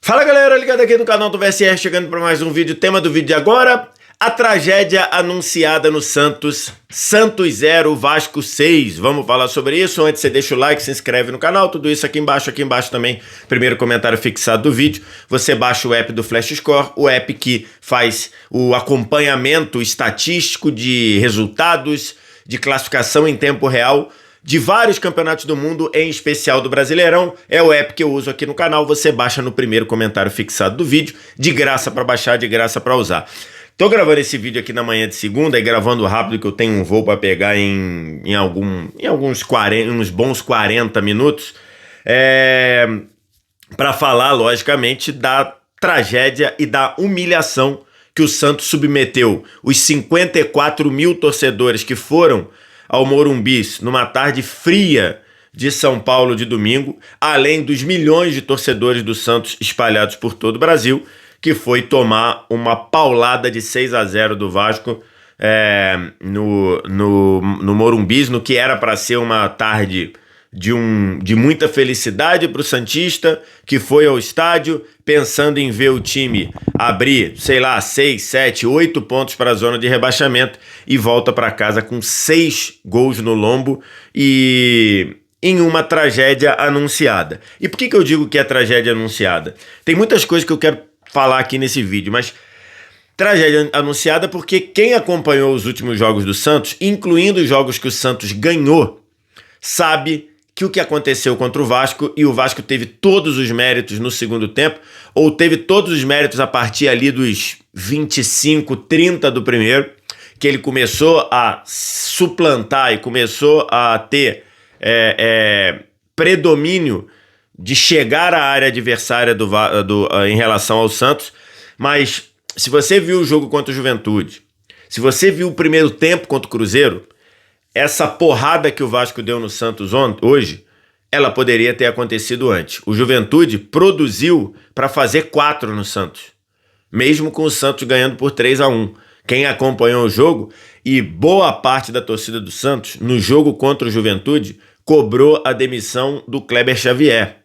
Fala galera, ligado aqui no canal do VSR, chegando para mais um vídeo. Tema do vídeo de agora, a tragédia anunciada no Santos. Santos 0, Vasco 6. Vamos falar sobre isso. Antes você deixa o like, se inscreve no canal, tudo isso aqui embaixo também, primeiro comentário fixado do vídeo. Você baixa o app do Flash Score, o app que faz o acompanhamento estatístico de resultados, de classificação em tempo real, de vários campeonatos do mundo, em especial do Brasileirão. É o app que eu uso aqui no canal, você baixa no primeiro comentário fixado do vídeo, de graça para baixar, de graça para usar. Tô gravando esse vídeo aqui na manhã de segunda e gravando rápido que eu tenho um voo para pegar em uns bons 40 minutos, para falar, logicamente, da tragédia e da humilhação que o Santos submeteu os 54 mil torcedores que foram ao Morumbi numa tarde fria de São Paulo de domingo, além dos milhões de torcedores do Santos espalhados por todo o Brasil, que foi tomar uma paulada de 6-0 do Vasco no Morumbi, no que era para ser uma tarde de muita felicidade para o santista, que foi ao estádio pensando em ver o time abrir, sei lá, 6, 7, 8 pontos para a zona de rebaixamento e volta para casa com 6 gols no lombo e em uma tragédia anunciada. E por que eu digo que é tragédia anunciada? Tem muitas coisas que eu quero falar aqui nesse vídeo, mas tragédia anunciada porque quem acompanhou os últimos jogos do Santos, incluindo os jogos que o Santos ganhou, sabe que o que aconteceu contra o Vasco, e o Vasco teve todos os méritos no segundo tempo, ou teve todos os méritos a partir ali dos 25, 30 do primeiro, que ele começou a suplantar e começou a ter predomínio de chegar à área adversária em relação ao Santos. Mas se você viu o jogo contra o Juventude, se você viu o primeiro tempo contra o Cruzeiro, essa porrada que o Vasco deu no Santos hoje, ela poderia ter acontecido antes. O Juventude produziu para fazer 4 no Santos, mesmo com o Santos ganhando por 3-1. Quem acompanhou o jogo, e boa parte da torcida do Santos, no jogo contra o Juventude, cobrou a demissão do Kleber Xavier.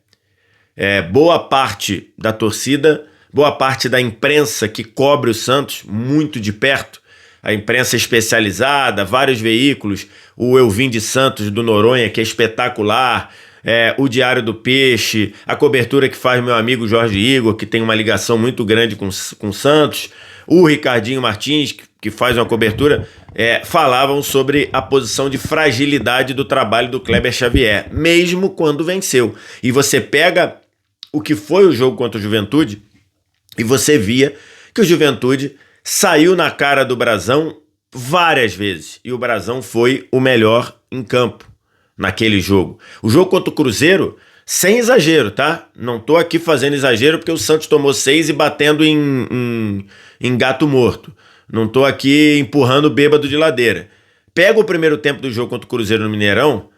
Boa parte da torcida, boa parte da imprensa que cobre o Santos muito de perto, a imprensa especializada, vários veículos, o Eu Vim de Santos do Noronha, que é espetacular, o Diário do Peixe, a cobertura que faz meu amigo Jorge Igor, que tem uma ligação muito grande com o Santos, o Ricardinho Martins, que faz uma cobertura, falavam sobre a posição de fragilidade do trabalho do Kleber Xavier, mesmo quando venceu. E você pega o que foi o jogo contra o Juventude, e você via que o Juventude saiu na cara do Brasão várias vezes, e o Brasão foi o melhor em campo naquele jogo. O jogo contra o Cruzeiro, sem exagero, tá? Não tô aqui fazendo exagero porque o Santos tomou 6 e batendo em gato morto. Não tô aqui empurrando bêbado de ladeira. Pega o primeiro tempo do jogo contra o Cruzeiro no Mineirão,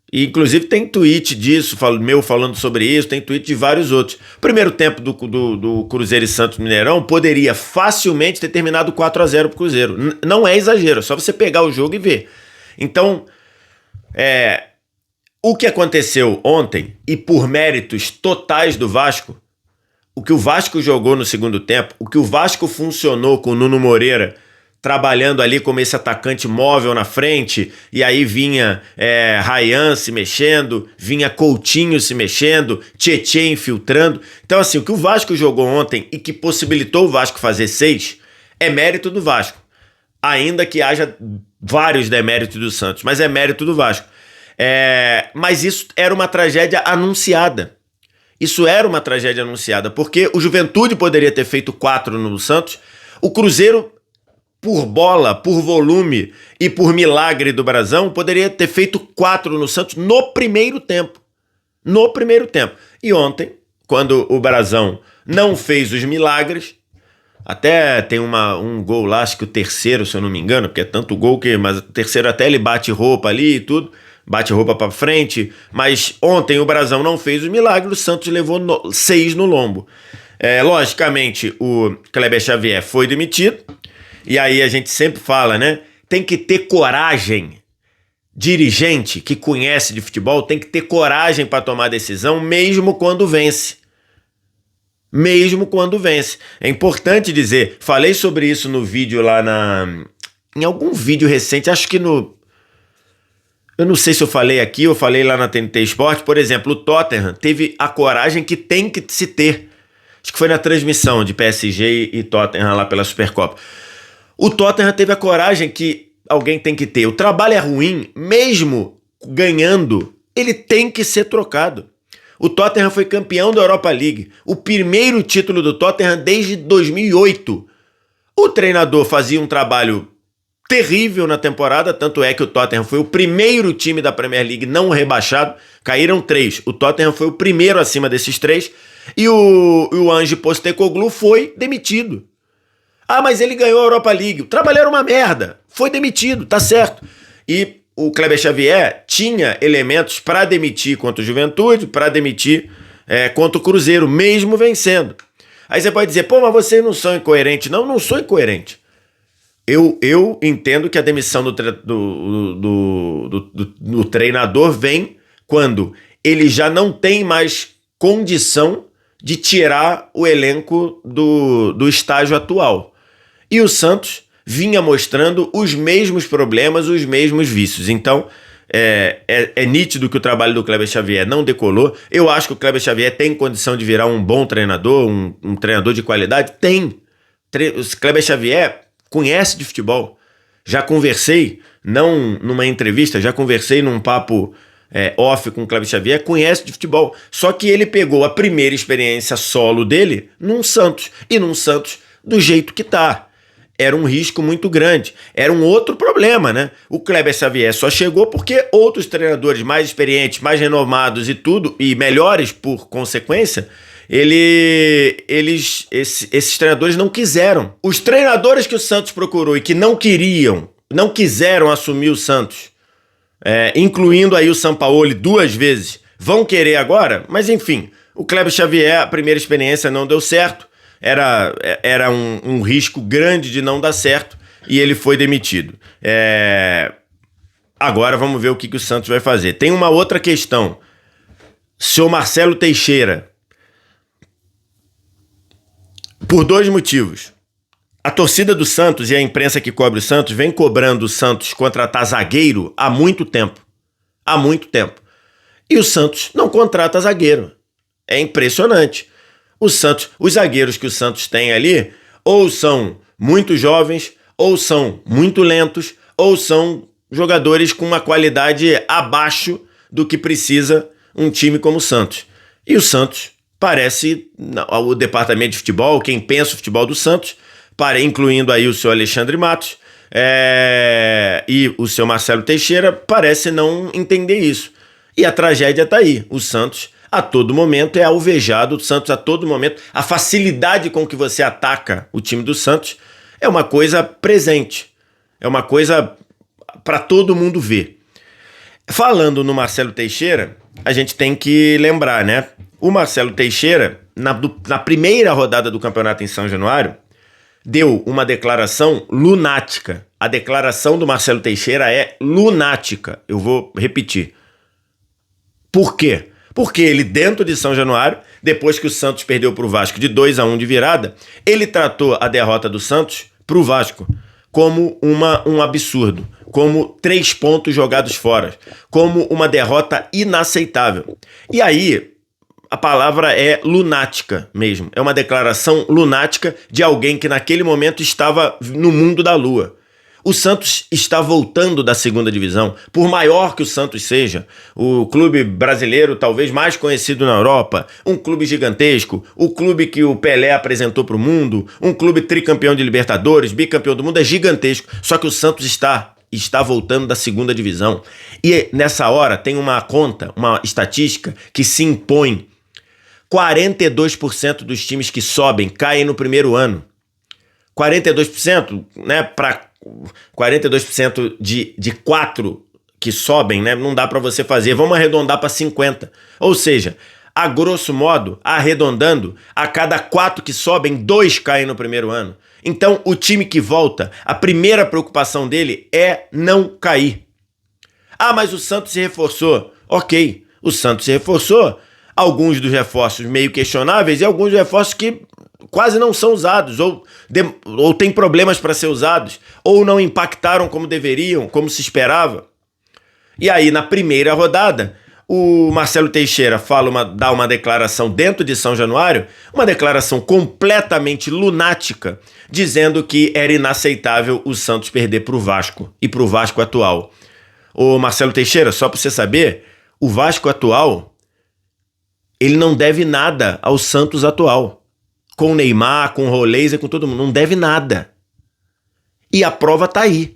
e inclusive tem tweet disso, meu falando sobre isso, tem tweet de vários outros. O primeiro tempo do Cruzeiro e Santos Mineirão poderia facilmente ter terminado 4-0 pro Cruzeiro. Não é exagero, é só você pegar o jogo e ver. Então, o que aconteceu ontem, e por méritos totais do Vasco, o que o Vasco jogou no segundo tempo, o que o Vasco funcionou com o Nuno Moreira trabalhando ali como esse atacante móvel na frente, e aí vinha Ryan se mexendo, vinha Coutinho se mexendo, Tietê infiltrando. Então assim, o que o Vasco jogou ontem e que possibilitou o Vasco fazer 6 é mérito do Vasco, ainda que haja vários deméritos do Santos, mas é mérito do Vasco. Mas isso era uma tragédia anunciada. Isso era uma tragédia anunciada, porque o Juventude poderia ter feito 4 no Santos, o Cruzeiro, por bola, por volume e por milagre do Brasão, poderia ter feito 4 no Santos no primeiro tempo. No primeiro tempo. E ontem, quando o Brasão não fez os milagres, até tem um gol lá, acho que o terceiro, se eu não me engano, porque é tanto gol mas o terceiro até ele bate roupa ali e tudo, bate roupa pra frente, mas ontem o Brasão não fez os milagres, o Santos levou 6 no lombo. Logicamente, o Kleber Xavier foi demitido, e aí a gente sempre fala, né? Tem que ter coragem. Dirigente que conhece de futebol tem que ter coragem para tomar decisão, mesmo quando vence. mesmo quando vence. É importante dizer, falei sobre isso no vídeo lá em algum vídeo recente, acho que eu não sei se eu falei aqui ou falei lá na TNT Sport, por exemplo, o Tottenham teve a coragem que tem que se ter. Acho que foi na transmissão de PSG e Tottenham lá pela Supercopa. O Tottenham teve a coragem que alguém tem que ter. O trabalho é ruim, mesmo ganhando, ele tem que ser trocado. O Tottenham foi campeão da Europa League, o primeiro título do Tottenham desde 2008. O treinador fazia um trabalho terrível na temporada, tanto é que o Tottenham foi o primeiro time da Premier League não rebaixado, caíram 3. O Tottenham foi o primeiro acima desses 3 e o Ange Postecoglou foi demitido. Ah, mas ele ganhou a Europa League. O trabalho era uma merda. Foi demitido, tá certo. E o Kleber Xavier tinha elementos para demitir contra o Juventude, para demitir contra o Cruzeiro, mesmo vencendo. Aí você pode dizer, pô, mas vocês não são incoerentes. Não, não sou incoerente. Eu entendo que a demissão do treinador vem quando ele já não tem mais condição de tirar o elenco do estágio atual. E o Santos vinha mostrando os mesmos problemas, os mesmos vícios. Então, é nítido que o trabalho do Kleber Xavier não decolou. Eu acho que o Kleber Xavier tem condição de virar um bom treinador, um treinador de qualidade. Tem. O Kleber Xavier conhece de futebol. Já conversei, não numa entrevista, já conversei num papo off com o Kleber Xavier, conhece de futebol. Só que ele pegou a primeira experiência solo dele num Santos. E num Santos do jeito que tá. Era um risco muito grande. Era um outro problema, né? O Kleber Xavier só chegou porque outros treinadores mais experientes, mais renomados e tudo, e melhores por consequência, esses treinadores não quiseram. Os treinadores que o Santos procurou e que não quiseram assumir o Santos, incluindo aí o Sampaoli 2 vezes, vão querer agora? Mas enfim, o Kleber Xavier, a primeira experiência não deu certo. Era um risco grande de não dar certo e ele foi demitido. Agora vamos ver o que o Santos vai fazer. Tem uma outra questão. Senhor Marcelo Teixeira. Por 2 motivos. A torcida do Santos e a imprensa que cobre o Santos vem cobrando o Santos contratar zagueiro há muito tempo. Há muito tempo. E o Santos não contrata zagueiro. É impressionante. Os zagueiros que o Santos tem ali, ou são muito jovens, ou são muito lentos, ou são jogadores com uma qualidade abaixo do que precisa um time como o Santos. E o Santos parece, o departamento de futebol, quem pensa o futebol do Santos, incluindo aí o seu Alexandre Matos e o seu Marcelo Teixeira, parece não entender isso. E a tragédia está aí. O Santos a todo momento é alvejado, o Santos a todo momento, a facilidade com que você ataca o time do Santos é uma coisa presente, é uma coisa para todo mundo ver. Falando no Marcelo Teixeira, a gente tem que lembrar, né? O Marcelo Teixeira, na primeira rodada do campeonato em São Januário, deu uma declaração lunática. A declaração do Marcelo Teixeira é lunática. Eu vou repetir. Por quê? Porque ele, dentro de São Januário, depois que o Santos perdeu para o Vasco de 2-1 de virada, ele tratou a derrota do Santos para o Vasco como um absurdo, como 3 pontos jogados fora, como uma derrota inaceitável. E aí, a palavra é lunática mesmo. É uma declaração lunática de alguém que naquele momento estava no mundo da lua. O Santos está voltando da segunda divisão. Por maior que o Santos seja, o clube brasileiro talvez mais conhecido na Europa, um clube gigantesco, o clube que o Pelé apresentou para o mundo, um clube tricampeão de Libertadores, bicampeão do mundo, é gigantesco. Só que o Santos está voltando da segunda divisão. E nessa hora tem uma conta, uma estatística que se impõe. 42% dos times que sobem caem no primeiro ano. 42%, né, para 42% de 4 que sobem, né, não dá para você fazer. Vamos arredondar para 50. Ou seja, a grosso modo, arredondando, a cada 4 que sobem, 2 caem no primeiro ano. Então, o time que volta, a primeira preocupação dele é não cair. Ah, mas o Santos se reforçou. Ok, o Santos se reforçou. alguns dos reforços meio questionáveis e alguns reforços que quase não são usados, ou têm problemas para ser usados, ou não impactaram como deveriam, como se esperava. E aí, na primeira rodada, o Marcelo Teixeira dá uma declaração dentro de São Januário, uma declaração completamente lunática, dizendo que era inaceitável o Santos perder para o Vasco e para o Vasco atual. Ô Marcelo Teixeira, só para você saber, o Vasco atual, ele não deve nada ao Santos atual. Com o Neymar, com o Roleza, com todo mundo, não deve nada. E a prova tá aí.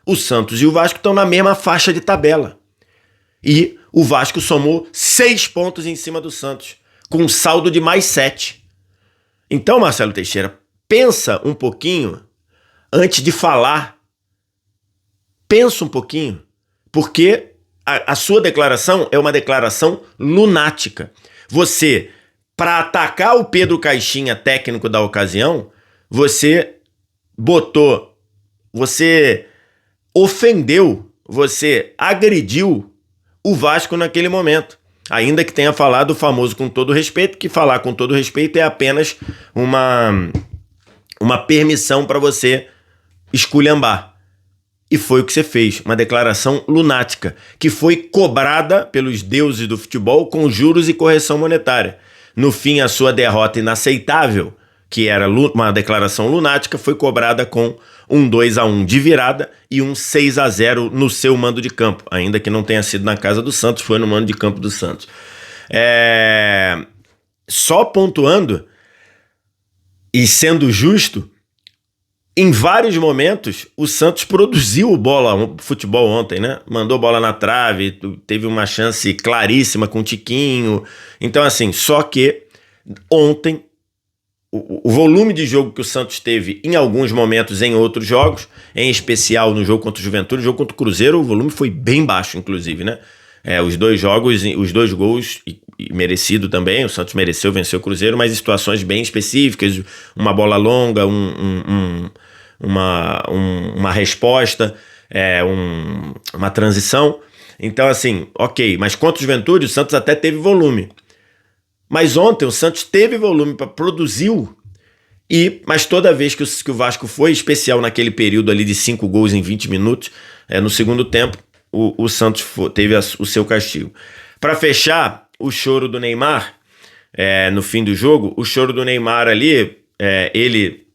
O Santos e o Vasco estão na mesma faixa de tabela. E o Vasco somou 6 pontos em cima do Santos, com um saldo de mais 7. Então, Marcelo Teixeira, pensa um pouquinho antes de falar. Pensa um pouquinho, porque a sua declaração é uma declaração lunática. Você, para atacar o Pedro Caixinha, técnico da ocasião, você ofendeu, você agrediu o Vasco naquele momento. Ainda que tenha falado o famoso com todo respeito, que falar com todo respeito é apenas uma permissão para você esculhambar. E foi o que você fez, uma declaração lunática, que foi cobrada pelos deuses do futebol com juros e correção monetária. No fim, a sua derrota inaceitável, que era uma declaração lunática, foi cobrada com um 2-1 de virada e um 6-0 no seu mando de campo. Ainda que não tenha sido na casa do Santos, foi no mando de campo do Santos. Só pontuando e sendo justo, em vários momentos o Santos produziu futebol ontem, né? Mandou bola na trave, teve uma chance claríssima com o Tiquinho. Então assim, só que ontem o volume de jogo que o Santos teve em alguns momentos em outros jogos, em especial no jogo contra o Juventude, no jogo contra o Cruzeiro, o volume foi bem baixo, inclusive, né? Os dois jogos, os 2 gols, e merecido também, o Santos mereceu vencer o Cruzeiro, mas em situações bem específicas, uma bola longa, uma resposta, uma transição. Então assim, ok, mas contra o Juventude o Santos até teve volume. Mas ontem o Santos teve volume, produziu, mas toda vez que o Vasco foi especial naquele período ali de 5 gols em 20 minutos, no segundo tempo, o Santos teve o seu castigo. Para fechar, o choro do Neymar, no fim do jogo, o choro do Neymar ali, ele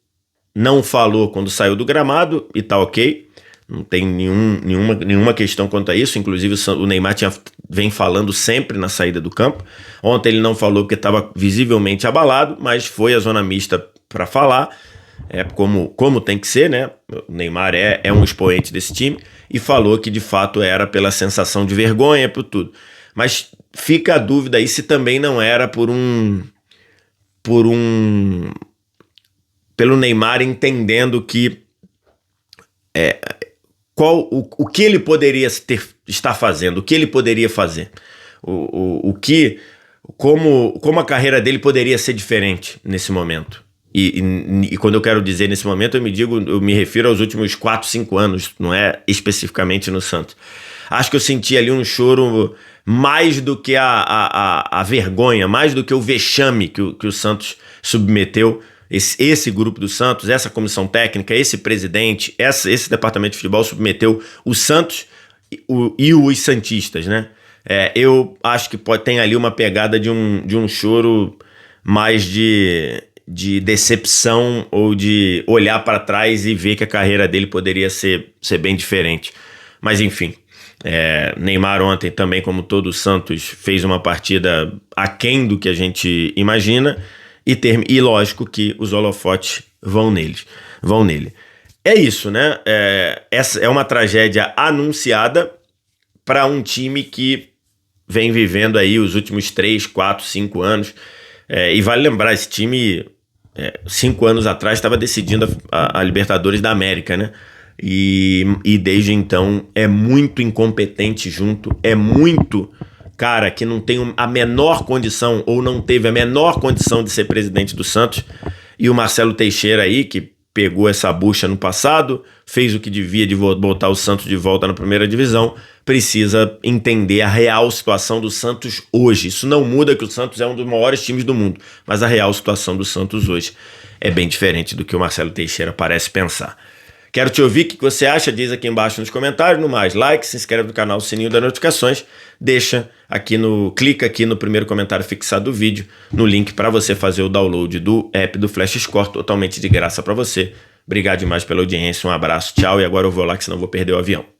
não falou quando saiu do gramado e tá ok, não tem nenhuma questão quanto a isso. Inclusive o Neymar vem falando sempre na saída do campo. Ontem ele não falou porque estava visivelmente abalado, mas foi à zona mista para falar, como tem que ser, né? O Neymar é um expoente desse time, e falou que de fato era pela sensação de vergonha, por tudo. Mas fica a dúvida aí se também não era pelo Neymar entendendo que o que ele poderia estar fazendo, o que ele poderia fazer, como a carreira dele poderia ser diferente nesse momento. E quando eu quero dizer nesse momento, eu me refiro aos últimos 4, 5 anos, não é especificamente no Santos. Acho que eu senti ali um choro mais do que a vergonha, mais do que o vexame que o Santos submeteu. Esse grupo do Santos, essa comissão técnica, esse presidente, esse departamento de futebol submeteu o Santos e os santistas, né? Eu acho que tem ali uma pegada de um choro mais de decepção, ou de olhar para trás e ver que a carreira dele poderia ser bem diferente. Mas enfim, Neymar ontem também, como todo o Santos, fez uma partida aquém do que a gente imagina. E lógico que os holofotes vão nele. É isso, né? Essa é uma tragédia anunciada para um time que vem vivendo aí os últimos 3, 4, 5 anos. E vale lembrar, esse time, 5 anos atrás, estava decidindo a Libertadores da América, né? E desde então é muito incompetente junto, é muito cara que não tem a menor condição, ou não teve a menor condição de ser presidente do Santos. E o Marcelo Teixeira aí, que pegou essa bucha no passado, fez o que devia de botar o Santos de volta na primeira divisão, precisa entender a real situação do Santos hoje. Isso não muda que o Santos é um dos maiores times do mundo, mas a real situação do Santos hoje é bem diferente do que o Marcelo Teixeira parece pensar. Quero te ouvir, o que você acha? Diz aqui embaixo nos comentários. No mais, like, se inscreve no canal, sininho das notificações. Clica aqui no primeiro comentário fixado do vídeo, no link para você fazer o download do app do Flash Score, totalmente de graça para você. Obrigado demais pela audiência, um abraço, tchau. E agora eu vou lá que senão eu vou perder o avião.